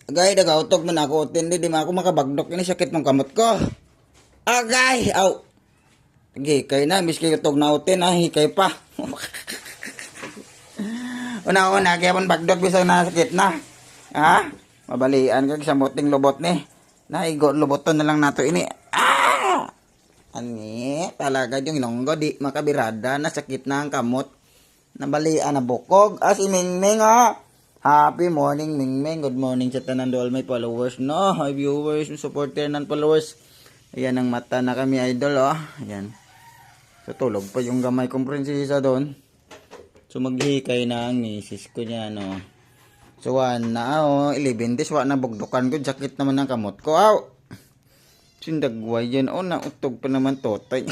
Agay, nagautog man ako. Tindi, di man ako makabagdok. Ini sakit mong kamot ko. Agay, aw. Hikay na, miski utog na utin, hikay pa. Una-una, kaya man bagdok bisang nasakit na. Ha? Mabalian ka sa muting lubot ni. Naigo, luboton na lang nato ini. Ah! Ani, talaga yung ilonggo, di makabirada, nasakit na ang kamot. Nabalian na bukog. Si Mingming, ha? Happy morning, Mingming. Good morning sa tanan do all my followers, no? My viewers, supporter ng followers. Ayan ang mata na kami, idol, oh. Ayan. So, tulog pa yung gamay kong prinsesa doon. So, maghihikay na ang misis ko niya, no? So, na, oh. 11 days, na bugdukan ko. Sakit naman ang kamot ko, aw. Sindagway yan, oh. Nautog pa naman totay.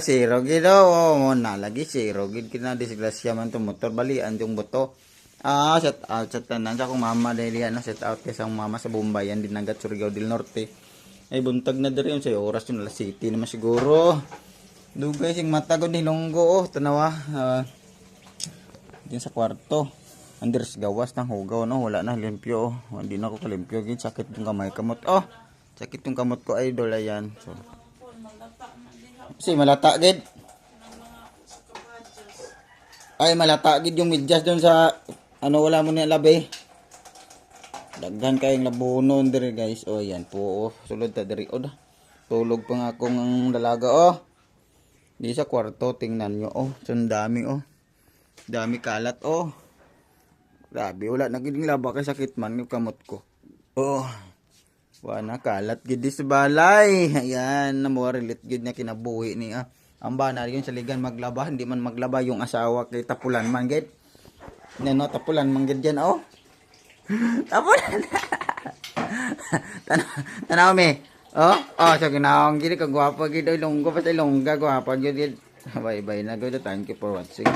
Zero gid oh, nalagi zero gid kina disgrasya man to motor balian yung buto. Shout out sa tanan sa akong mama dili ano, shout out kay sa mama sa Bombayan din nagat Surigao del Norte. Ay buntag na diri sa oras yung alas city naman siguro. Dugay sing mata gud ni Longgo, oh, tanawa. Diyan sa kwarto. Andres gawas ng hugaw, no, wala na limpyo, oh. Hindi na ako kalimpyo gid, sakit yung kamay kamot. Oh, sakit yung kamot ko, idol, ayan. So, si malata gid. Ay malata gid yung medyas doon sa ano wala mo na labi. Daghan kayong labunon diri guys. Oh yan po. Oh. Sulod ta diri od. Tulog pa nga akong dalaga oh. Di sa kwarto tingnan nyo oh. Sundami oh. Dami kalat oh. Grabe wala na gid laba kay sakit man yung kamot ko. Oh. Wala kalat gid sa balay. Ayan, mo relate gid na kinabuhi ni ang bana yun sa ligan maglaba, hindi man maglaba yung asawa kay tapulan man gid. No, tapulan man gid diyan oh. Tapulan. Tanaw me. Oh, so ginaong gid kag gwapo gid Longgo pa sa Longga gwapo gid. Bye bye na gid. Thank you for watching.